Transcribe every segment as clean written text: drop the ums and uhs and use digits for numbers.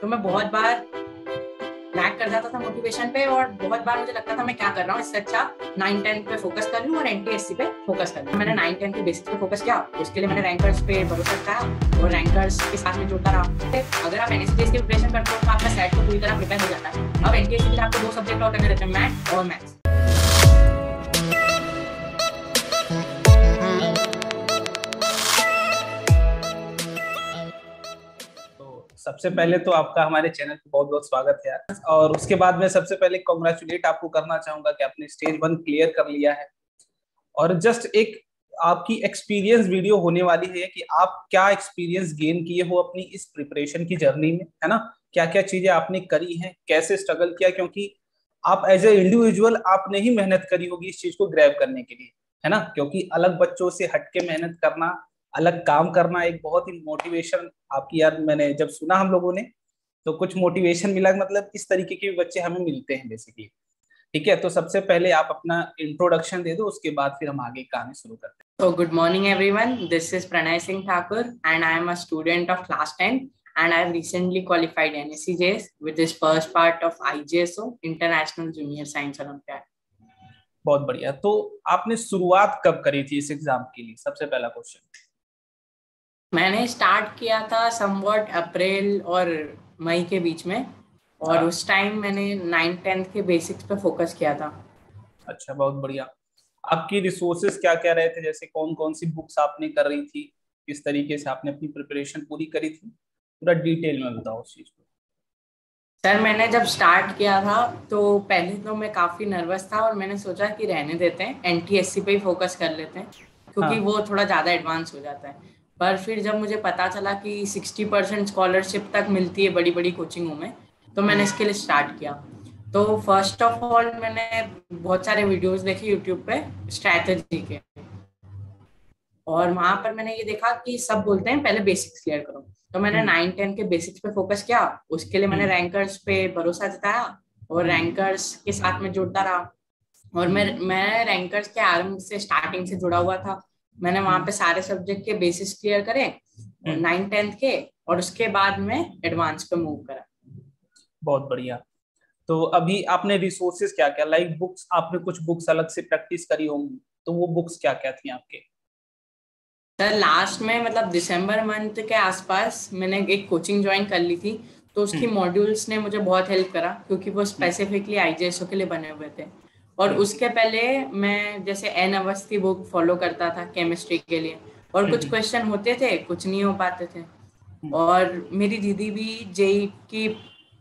तो मैं बहुत बार लैग कर जाता था मोटिवेशन पे, और बहुत बार मुझे लगता था मैं क्या कर रहा हूँ, इससे अच्छा 9-10 पे फोकस कर लूँ और एनटीएससी पे फोकस कर लूँ। मैंने 9-10 के बेसिक्स पे फोकस किया, उसके लिए मैंने रैंकर्स पे भरोसा रखा और रैंकर्स के साथ में जुड़ता रहा। अगर आप एनएसजीएस की प्रिपरेशन करते हो तो आपका सेट तो पूरी तरह प्रिपेयर हो जाता है। अब एनटीएससी के लिए आपको 2 सब्जेक्ट और करने रहते हैं, मैथ और मैथ्स। सबसे पहले तो आपका हमारे चैनल पे बहुत बहुत स्वागत है यार। और उसके बाद मैं सबसे पहले कॉन्ग्रेचुलेट आपको करना चाहूंगा कि आपने स्टेज 1 क्लियर कर लिया है। और जस्ट एक आपकी एक्सपीरियंस वीडियो होने वाली है कि आप क्या एक्सपीरियंस गेन किए हो अपनी इस प्रिपरेशन की जर्नी में, है ना। क्या क्या चीजें आपने करी हैं, कैसे स्ट्रगल किया, क्योंकि आप एज ए इंडिविजुअल आपने ही मेहनत करी होगी इस चीज को ग्रैब करने के लिए, है ना। क्योंकि अलग बच्चों से हटके मेहनत करना, अलग काम करना एक बहुत ही मोटिवेशन आपकी, यार मैंने जब सुना हम लोगों ने तो कुछ मोटिवेशन मिला। मतलब इस तरीके के बच्चे हमें मिलते हैं बेसिकली। ठीक है, तो सबसे पहले आप अपना इंट्रोडक्शन दे दो, उसके बाद फिर हम आगे कहानी शुरू करते हैं। So good morning everyone, this is Pranay Singh Thakur and I am a student of class 10 and I have recently qualified NSCJS with this first part of IJSO International Junior Science Olympiad. बहुत बढ़िया। तो आपने शुरुआत कब करी थी इस exam के लिए, सबसे पहला क्वेश्चन। मैंने स्टार्ट किया था समवॉट अप्रैल और मई के बीच में, और उस टाइम मैंने 9-10 के बेसिक्स पे फोकस किया था। अच्छा, बहुत बढ़िया। आपकी रिसोर्सेज क्या क्या रहे थे, जैसे कौन कौन सी बुक्स आपने कर रही थी, किस तरीके से आपने अपनी प्रिपरेशन पूरी करी थी, पूरा डिटेल में बताओ उस चीज को। सर मैंने जब स्टार्ट किया था तो पहले तो मैं काफ़ी नर्वस था और मैंने सोचा कि रहने देते हैं, एनटीएससी पे ही फोकस कर लेते हैं क्योंकि वो थोड़ा ज़्यादा एडवांस हो जाता है। पर फिर जब मुझे पता चला कि 60% स्कॉलरशिप तक मिलती है बड़ी बड़ी कोचिंगों में, तो मैंने इसके लिए स्टार्ट किया। तो फर्स्ट ऑफ ऑल मैंने बहुत सारे वीडियोस देखे यूट्यूब पे स्ट्रैटेजी के, और वहां पर मैंने ये देखा कि सब बोलते हैं पहले बेसिक्स क्लियर करो। तो मैंने 9-10 के बेसिक्स पे फोकस किया, उसके लिए मैंने रैंकर्स पे भरोसा जताया और रैंकर्स के साथ में जुड़ता रहा। और मैं रैंकर्स के आरंभ से स्टार्टिंग से जुड़ा हुआ था। मैंने वहां पे सारे सब्जेक्ट के बेसिस क्लियर करे 9-10 के, और उसके बाद में एडवांस पे मूव करा। बहुत बढ़िया। तो अभी आपने रिसोर्सेज क्या क्या, लाइक बुक्स, आपने कुछ बुक्स अलग से प्रैक्टिस करी होंगी, तो वो बुक्स क्या क्या थी आपके। सर लास्ट में मतलब दिसंबर मंथ के आसपास मैंने एक कोचिंग ज्वाइन कर ली थी, तो उसकी मॉड्यूल्स ने मुझे बहुत हेल्प करा क्योंकि वो स्पेसिफिकली आईजेएसओ के लिए बने हुए थे। और उसके पहले मैं जैसे एन अवस्थी बुक फॉलो करता था केमिस्ट्री के लिए, और कुछ क्वेश्चन होते थे, कुछ नहीं हो पाते थे। और मेरी दीदी भी जेई की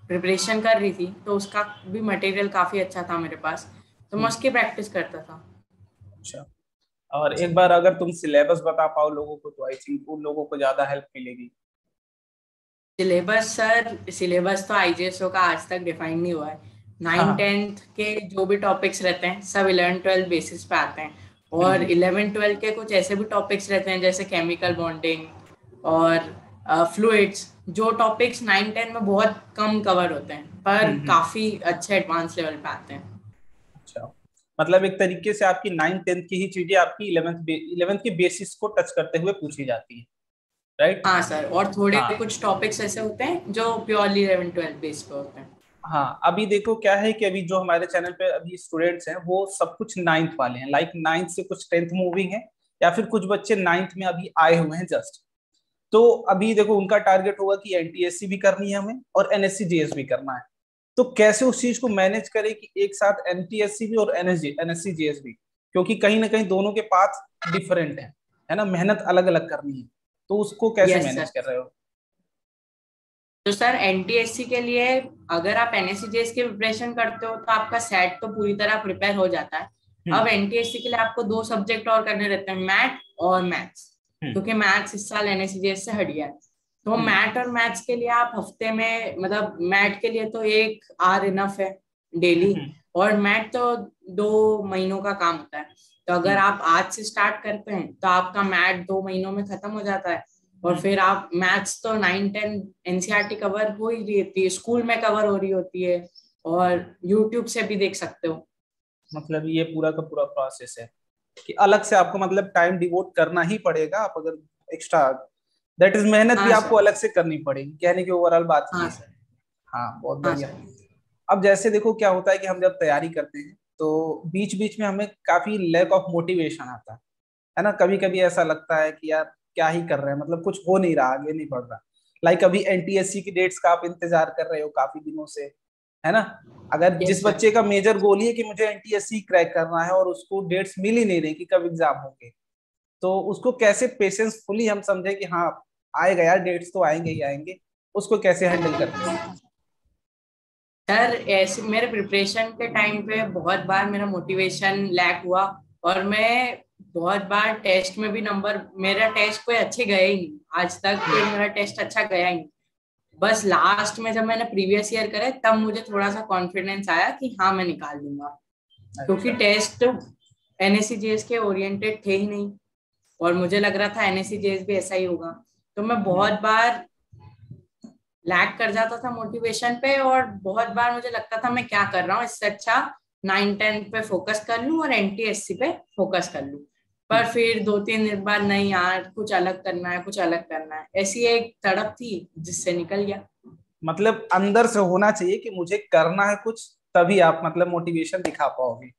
प्रिपरेशन कर रही थी, तो उसका भी मटेरियल काफी अच्छा था मेरे पास, तो मैं उसकी प्रैक्टिस करता था। अच्छा, और एक बार अगर तुम सिलेबस बता पाओ लोगों को तो आई थिंक उन लोगों को ज्यादा हेल्प मिलेगी। सिलेबस सर, सिलेबस तो आईजेएसओ का आज तक डिफाइन नहीं हुआ है। 9-10 के जो भी टॉपिक्स रहते हैं सब 11-12 बेसिस पे आते हैं, और 11-12 के कुछ ऐसे भी टॉपिक्स रहते हैं जैसे केमिकल बॉन्डिंग और फ्लूइड्स, जो टॉपिक्स 9-10 में बहुत कम कवर होते हैं पर काफी अच्छे एडवांस लेवल पे आते हैं। अच्छा, मतलब एक तरीके से आपकी 9-10 की ही चीजें आपकी 11th के बेसिस को टच करते हुए पूछी जाती है, राइट। हाँ सर, और थोड़े हाँ कुछ टॉपिक्स ऐसे होते हैं जो प्योरली 11-12 बेस पे होते हैं। हाँ, अभी देखो क्या है कि अभी जो हमारे चैनल पे अभी स्टूडेंट्स हैं वो सब कुछ 9th वाले हैं, लाइक 9th से कुछ 10th मूविंग है, या फिर कुछ बच्चे 9th में अभी आए हुए हैं जस्ट। तो अभी देखो उनका टारगेट होगा कि एनटीएससी भी करनी है हमें और एनएससी जेएस भी करना है। तो कैसे उस चीज को मैनेज करें कि एक साथ एनटीएससी भी और एनएससी जेएस भी, क्योंकि कहीं ना कहीं दोनों के पाथ डिफरेंट है ना, मेहनत अलग अलग करनी है। तो उसको कैसे यस मैनेज सर। कर रहे हो। तो सर एनटीएससी के लिए अगर आप एनएससीजेएस की प्रिपरेशन करते हो तो आपका सेट तो पूरी तरह प्रिपेयर हो जाता है। अब एनटीएससी के लिए आपको 2 सब्जेक्ट और करने रहते हैं, मैथ और मैथ्स, क्योंकि मैथ्स इस साल एनएससीजेएस से हट गया है। तो मैथ और मैथ्स के लिए आप हफ्ते में, मतलब मैथ के लिए तो 1 आवर इनफ है डेली, और मैथ तो 2 महीनों का काम होता है। तो अगर आप आज से स्टार्ट करते हैं तो आपका मैथ 2 महीनों में खत्म हो जाता है, और फिर आप मैथ्स तो 9-10 एनसीईआरटी कवर हो ही रही होती है, स्कूल में कवर हो रही होती है, और यूट्यूब से भी देख सकते हो। मतलब ये पूरा का पूरा प्रोसेस है कि अलग से आपको मतलब टाइम डिवोट करना ही पड़ेगा। आप अगर एक्स्ट्रा, दैट इज मेहनत भी हाँ आपको सर। अलग से करनी पड़ेगी, कहने की ओवरऑल बात हाँ ये है। सर। हाँ बहुत हाँ बढ़िया। सर। अब जैसे देखो क्या होता है कि हम जब तैयारी करते हैं तो बीच बीच में हमें काफी लैक ऑफ मोटिवेशन आता है ना। कभी कभी ऐसा लगता है कि यार क्या ही कर रहे हैं, मतलब कुछ हो नहीं रहा, आगे नहीं बढ़ रहा। लाइक अभी एनटीएससी की डेट्स का आप इंतजार कर रहे हो काफी दिनों से, है ना। अगर जिस यस सर। बच्चे का मेजर गोल ही है कि मुझे एनटीएससी क्रैक करना है और उसको डेट्स मिल ही नहीं रही कि कब एग्जाम होंगे, तो उसको कैसे पेशेंसफुली हम समझे कि हाँ आएगा यार, डेट्स तो आएंगे ही आएंगे, उसको कैसे हैंडल करते हो? सर ऐसे मेरे प्रिपरेशन के टाइम पे बहुत बार मेरा मोटिवेशन लैक हुआ, और मैं बहुत बार टेस्ट में भी नंबर, मेरा टेस्ट कोई अच्छे गए ही नहीं, आज तक कोई मेरा टेस्ट अच्छा गया ही नहीं। बस लास्ट में जब मैंने प्रीवियस ईयर करे तब मुझे थोड़ा सा कॉन्फिडेंस आया कि हाँ मैं निकाल दूंगा, क्योंकि अच्छा। टेस्ट एनएससी जेएस के ओरिएंटेड थे ही नहीं, और मुझे लग रहा था एनएससी जेएस भी ऐसा ही होगा। तो मैं हम्म। बहुत बार लैग कर जाता था मोटिवेशन पे, और बहुत बार मुझे लगता था मैं क्या कर रहा हूँ, इससे अच्छा 9-10 पे फोकस कर लूं और एनटीएससी पे फोकस कर लूं। पर हम्म। फिर 2-3 दिन बाद नहीं यार, कुछ अलग करना है, कुछ अलग करना है, ऐसी एक तड़प थी जिससे निकल गया। मतलब अंदर से होना चाहिए कि मुझे करना है कुछ, तभी आप मतलब मोटिवेशन दिखा पाओगे,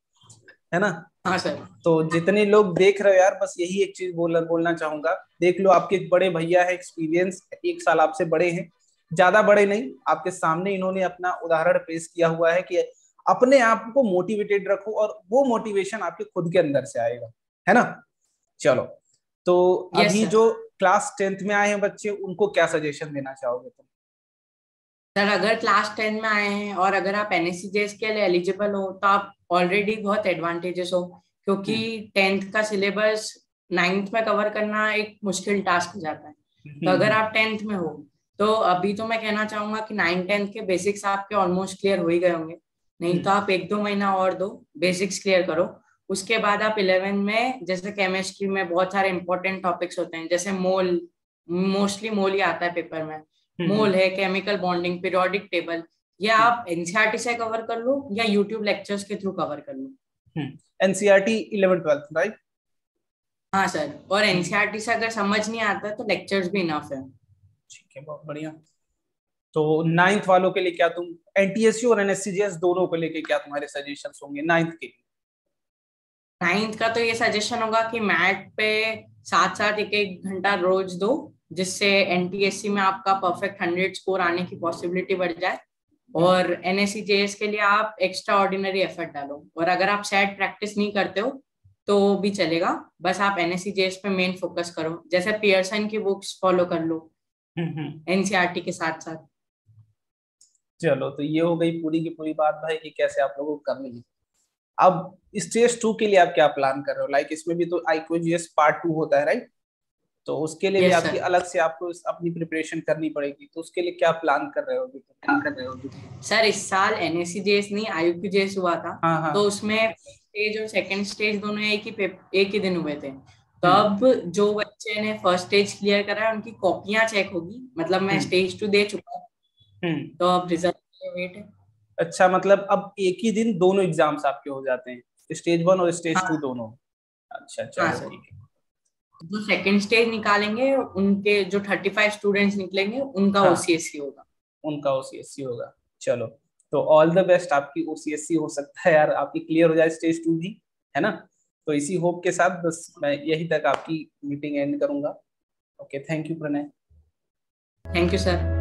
है ना। हाँ सर। तो जितने लोग देख रहे हो यार, बस यही एक चीज बोलना चाहूंगा। देख लो आपके एक बड़े भैया है, एक्सपीरियंस 1 साल आपसे बड़े हैं, ज्यादा बड़े नहीं, आपके सामने इन्होंने अपना उदाहरण पेश किया हुआ है कि अपने आप को मोटिवेटेड रखो और वो मोटिवेशन आपके खुद के अंदर से आएगा, है ना। चलो, तो यस अभी सर। जो क्लास 10th में आए हैं बच्चे, उनको क्या सजेशन देना चाहोगे तुम? सर अगर क्लास 10 में आए हैं और अगर आप एनएससी जेएस के लिए एलिजिबल हो तो आप ऑलरेडी बहुत एडवांटेजेस हो, क्योंकि हम्म। 10th का सिलेबस 9th में कवर करना एक मुश्किल टास्क हो जाता है। तो अगर हम्म। आप 10th में हो तो अभी तो मैं कहना चाहूंगा कि 9-10 के बेसिक्स आपके ऑलमोस्ट क्लियर हो ही गए होंगे। नहीं तो हम्म। आप 1-2 महीना और दो, बेसिक्स क्लियर करो। उसके बाद आप 11 में, जैसे केमिस्ट्री में बहुत सारे इंपॉर्टेंट टॉपिक्स होते हैं, जैसे मोल, मोस्टली मोल ही आता है पेपर में। हम्म। मोल है, केमिकल बॉन्डिंग, पीरियोडिक टेबल, या आप एनसीईआरटी से कवर कर लो या यूट्यूब लेक्चर्स के थ्रू कवर कर लो। NCERT 11th 12th right? हाँ सर, और हम्म। एनसीईआरटी से अगर समझ नहीं आता तो लेक्चर्स भी इनफ है। ठीक है, बहुत बढ़िया। तो 9th वालों के लिए क्या तुम, एनटीएससी और एनएससीजीएस दोनों को लेके क्या तुम्हारे सजेशंस होंगे 9th के लिए? 9th का तो ये सजेशन होगा कि मैथ पे साथ साथ 1-1 घंटा रोज दो, जिससे एनटीएससी में आपका परफेक्ट 100 स्कोर आने की पॉसिबिलिटी बढ़ जाए। हम्म। और एनएससी जेएस के लिए आप एक्स्ट्रा ऑर्डिनरी एफर्ट डालो, और अगर आप सेट प्रैक्टिस नहीं करते हो तो भी चलेगा, बस आप एनएससी जेएस पे मेन फोकस करो, जैसे पियर्सन की बुक्स फॉलो कर लो हम्म। एनसीईआरटी के साथ साथ। चलो, तो ये हो गई पूरी की पूरी बात भाई कि कैसे आप लोगों को करनी है। अब स्टेज 2 के लिए आप क्या प्लान कर रहे हो? लाइक इसमें भी तो आईक्यूजीएस पार्ट 2 होता है राइट? तो उसके लिए भी यस आपकी सर। अलग से आपको अपनी प्रिपरेशन करनी पड़ेगी, तो उसके लिए क्या प्लान कर रहे हो अभी तुम? सर इस साल एनएससी जेएस नहीं, आईयूक्यू जेएस हुआ था। हाँ हाँ। तो उसमें स्टेज और सेकंड स्टेज दोनों एक ही दिन हुए थे। तो हम्म। अब जो बच्चे ने फर्स्ट स्टेज क्लियर करा है उनकी कॉपियां चेक होगी, मतलब मैं हम्म। स्टेज 2 दे चुका हूँ। हम्म। तो अब रिजल्ट के लिए वेट है। अच्छा, मतलब अब एक ही दिन दोनों एग्जाम्स आपके हो जाते हैं, स्टेज 1 और स्टेज 2 हाँ। दोनों? अच्छा हाँ चलो सर। ठीक है। जो सेकंड स्टेज निकालेंगे उनके जो 35 स्टूडेंट्स निकलेंगे उनका हाँ, ओसीएससी होगा। उनका ओसीएससी होगा। चलो, तो ऑल द बेस्ट, आपकी ओसीएससी हो सकता है यार आपकी क्लियर हो जाए स्टेज 2 भी, है ना। तो इसी होप के साथ बस मैं यही तक आपकी मीटिंग एंड करूंगा। Okay, thank you Pranay. Thank you sir.